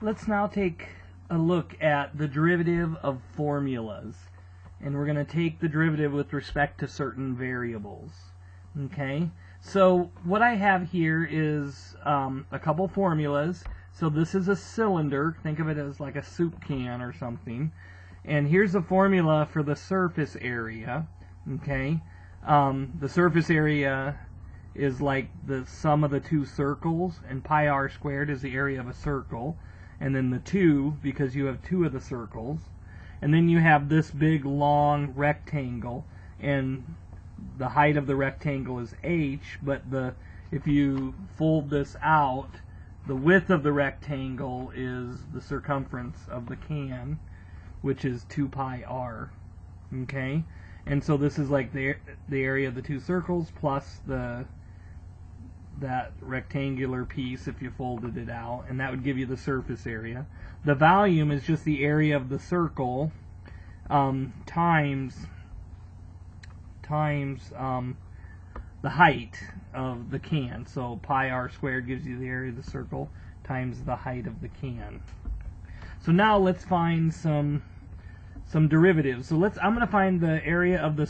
Let's now take a look at the derivative of formulas. And we're going to take the derivative with respect to certain variables. Okay? So what I have here is a couple formulas. So this is a cylinder. Think of it as like a soup can or something. And here's the formula for the surface area. Okay? The surface area is like the sum of the two circles, and pi r squared is the area of a circle. And then the 2, because you have 2 of the circles. And then you have this big long rectangle, and the height of the rectangle is h, but if you fold this out, the width of the rectangle is the circumference of the can, which is 2 pi r. Okay? And so this is like the area of the two circles plus that rectangular piece if you folded it out, and that would give you the surface area. The volume is just the area of the circle times the height of the can. So pi r squared gives you the area of the circle times the height of the can. So now let's find some derivatives. So I'm going to find the area of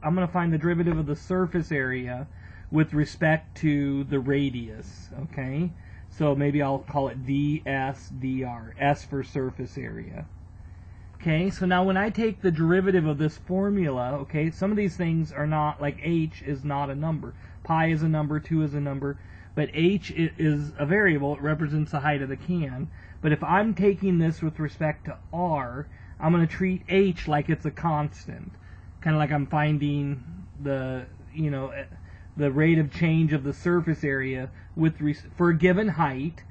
I'm going to find the derivative of the surface area with respect to the radius, okay? So maybe I'll call it ds dr, s for surface area. Okay, so now when I take the derivative of this formula, okay, some of these things are not, like h is not a number. Pi is a number, 2 is a number, but h is a variable. It represents the height of the can. But if I'm taking this with respect to r, I'm going to treat h like it's a constant. Kind of like I'm finding the rate of change of the surface area for a given height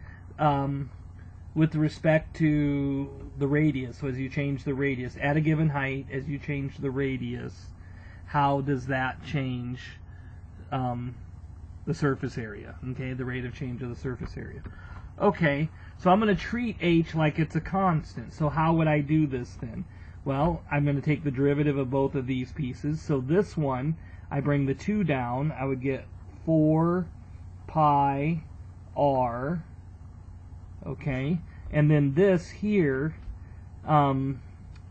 with respect to the radius. So as you change the radius at a given height, as you change the radius, how does that change the surface area? Okay, the rate of change of the surface area. Okay, so I'm going to treat h like it's a constant. So how would I do this then? Well, I'm going to take the derivative of both of these pieces. So this one, I bring the 2 down, I would get 4 pi r, okay? And then this here,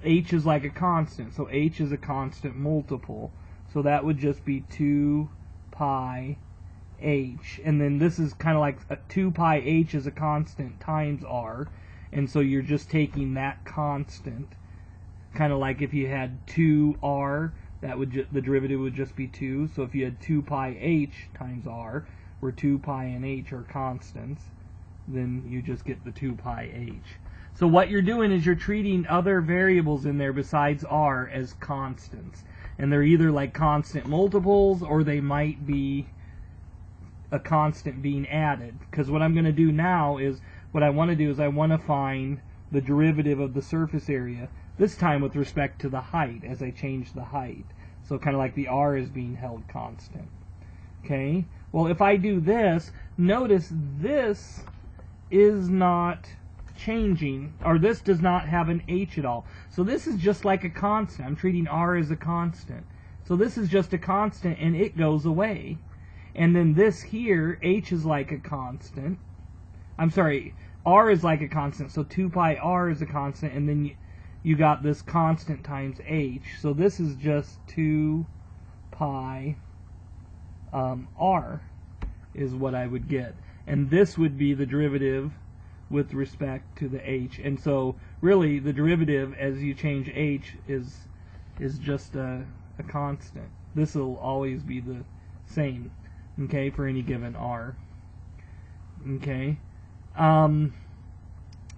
h is like a constant, so h is a constant multiple. So that would just be 2 pi h. And then this is kind of like 2 pi h is a constant times r. And so you're just taking that constant, kind of like if you had 2r, that would the derivative would just be 2. So if you had 2 pi h times r, where 2 pi and h are constants, then you just get the 2 pi h. So what you're doing is you're treating other variables in there besides r as constants. And they're either like constant multiples, or they might be a constant being added. Because what I'm going to do now is, what I want to do is I want to find the derivative of the surface area, this time with respect to the height, as I change the height. So kind of like the r is being held constant. Okay? Well, if I do this, notice this is not changing, or this does not have an h at all. So this is just like a constant. I'm treating r as a constant. So this is just a constant, and it goes away. And then this here, h is like a constant. I'm sorry, r is like a constant. So 2 pi r is a constant, and then you got this constant times h. So this is just 2 pi r is what I would get. And this would be the derivative with respect to the h. And so really the derivative as you change h is just a constant. This will always be the same, okay, for any given r. Okay.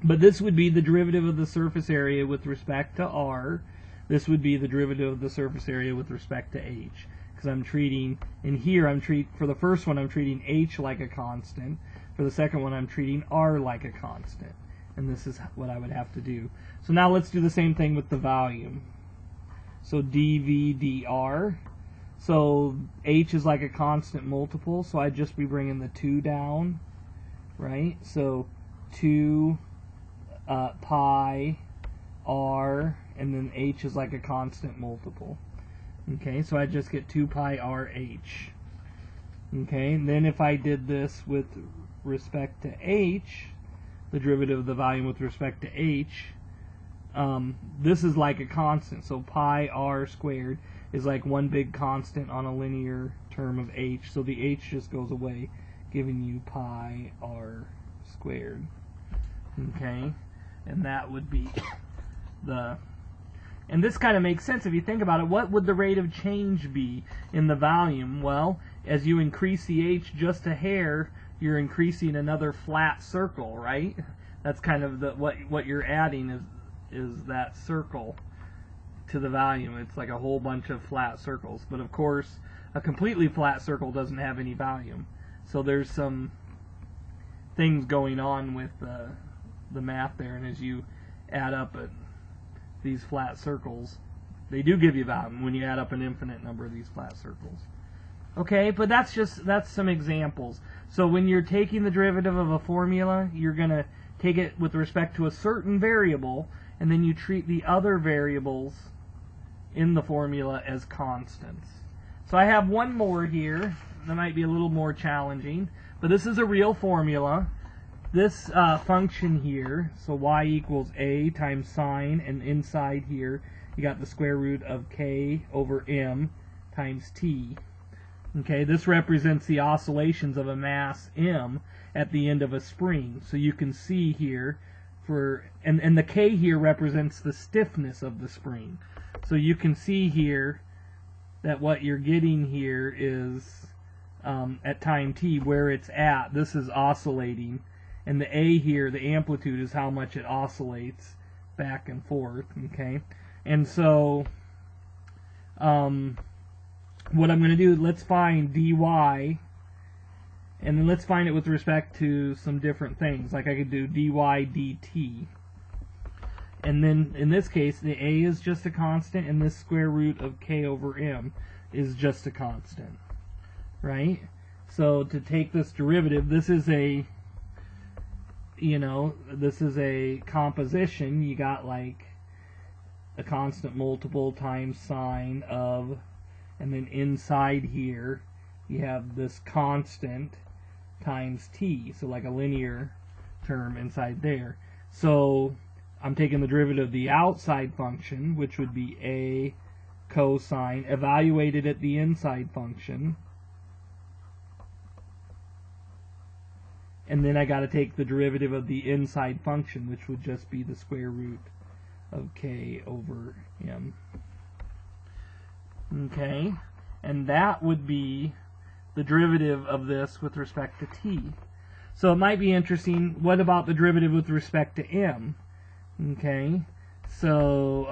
But this would be the derivative of the surface area with respect to r. This would be the derivative of the surface area with respect to h. Because I'm treating, in here, for the first one I'm treating h like a constant. For the second one I'm treating r like a constant. And this is what I would have to do. So now let's do the same thing with the volume. So dv dr. So h is like a constant multiple, so I'd just be bringing the 2 down, right? So 2 pi r, and then h is like a constant multiple. Okay, so I just get 2 pi r h. Okay, and then if I did this with respect to h, the derivative of the volume with respect to h, this is like a constant. So pi r squared is like one big constant on a linear term of h. So the h just goes away, giving you pi r squared. Okay, and that would be the... And this kind of makes sense if you think about it. What would the rate of change be in the volume? Well, as you increase the h just a hair, you're increasing another flat circle, right? That's kind of the what you're adding is that circle to the volume. It's like a whole bunch of flat circles. But of course, a completely flat circle doesn't have any volume. So there's some things going on with the math there, and as you add up these flat circles, they do give you volume when you add up an infinite number of these flat circles. Okay, but that's some examples. So when you're taking the derivative of a formula, you're going to take it with respect to a certain variable, and then you treat the other variables in the formula as constants. So I have one more here that might be a little more challenging, but this is a real formula. This function here, so y equals a times sine, and inside here you got the square root of k over m times t. Okay, this represents the oscillations of a mass m at the end of a spring. So you can see here, and the k here represents the stiffness of the spring. So you can see here that what you're getting here is at time t, where it's at, this is oscillating. And the a here, the amplitude, is how much it oscillates back and forth, okay? And so, what I'm going to do, let's find dy, and then let's find it with respect to some different things. Like I could do dy dt. And then, in this case, the a is just a constant, and this square root of k over m is just a constant, right? So, to take this derivative, this is a... this is a composition. You got like a constant multiple times sine of, and then inside here you have this constant times t, so like a linear term inside there. So I'm taking the derivative of the outside function, which would be a cosine, evaluated at the inside function. And then I got to take the derivative of the inside function, which would just be the square root of k over m. Okay, and that would be the derivative of this with respect to t. So it might be interesting, what about the derivative with respect to m? Okay, so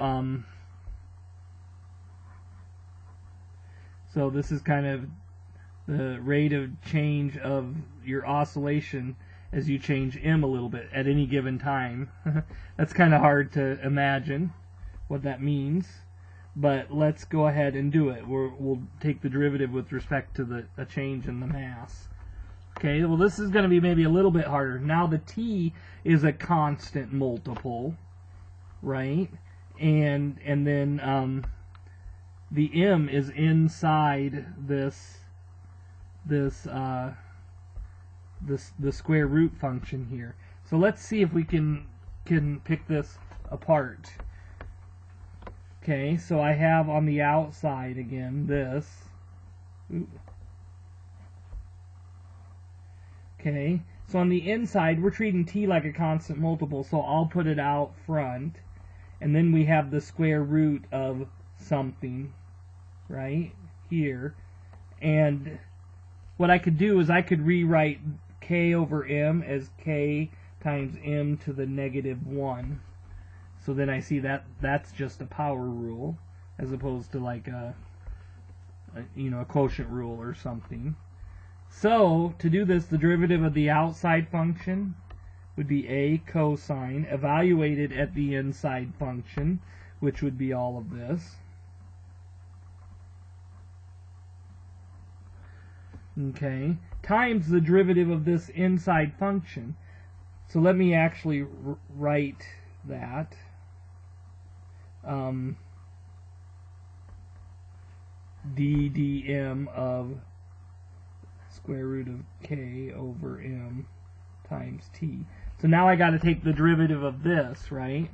so this is kind of the rate of change of your oscillation as you change m a little bit at any given time. That's kind of hard to imagine what that means, but let's go ahead and do it. We'll take the derivative with respect to a change in the mass. Okay, well this is going to be maybe a little bit harder. Now the t is a constant multiple, right? And then the m is inside the square root function here. So let's see if we can pick this apart. Okay, so I have on the outside again this. Ooh. Okay, so on the inside we're treating t like a constant multiple, so I'll put it out front, and then we have the square root of something right here. And what I could do is I could rewrite k over m as k times m to the -1. So then I see that that's just a power rule as opposed to like a quotient rule or something. So to do this, the derivative of the outside function would be a cosine evaluated at the inside function, which would be all of this. Okay, times the derivative of this inside function. So let me actually write that. d dm of square root of k over m times t. So now I got to take the derivative of this, right?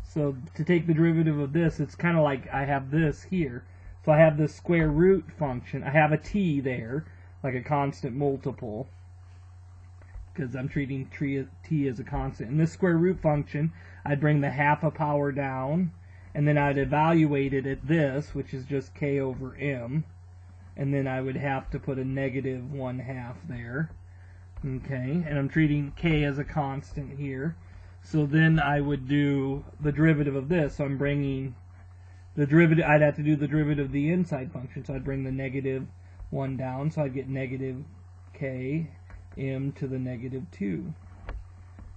So to take the derivative of this, it's kind of like I have this here. So I have this square root function. I have a t there, like a constant multiple, because I'm treating t as a constant. And this square root function, I'd bring the half a power down, and then I'd evaluate it at this, which is just k over m, and then I would have to put a negative 1/2 there. Okay, and I'm treating k as a constant here. So then I would do the derivative of this. So I'm bringing the derivative, I'd have to do the derivative of the inside function. So I'd bring the negative 1 down, so I'd get negative k m to the negative 2.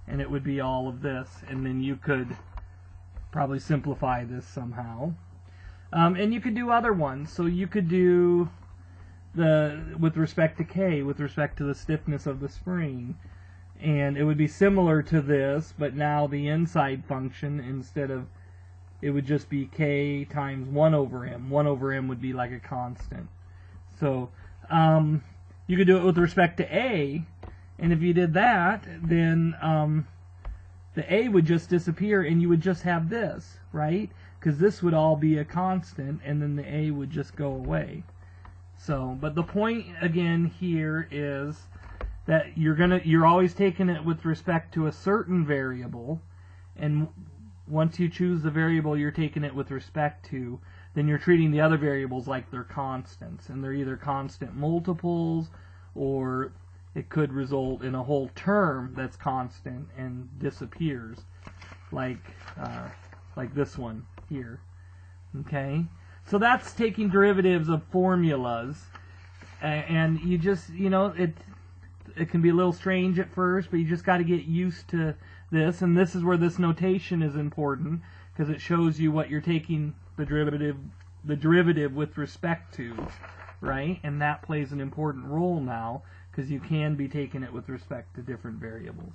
And it would be all of this. And then you could probably simplify this somehow. And you could do other ones. So you could do with respect to k, with respect to the stiffness of the spring. And it would be similar to this, but now the inside function, instead of, it would just be k times 1 over m. 1 over m would be like a constant. So you could do it with respect to a, and if you did that, then the a would just disappear, and you would just have this, right? Because this would all be a constant, and then the a would just go away. So, but the point again here is that you're always taking it with respect to a certain variable, and once you choose the variable you're taking it with respect to, then you're treating the other variables like they're constants, and they're either constant multiples, or it could result in a whole term that's constant and disappears, like this one here. Okay, so that's taking derivatives of formulas, and you just, it can be a little strange at first, but you just got to get used to this, and this is where this notation is important, because it shows you what you're taking the derivative with respect to, right? And that plays an important role now, because you can be taking it with respect to different variables.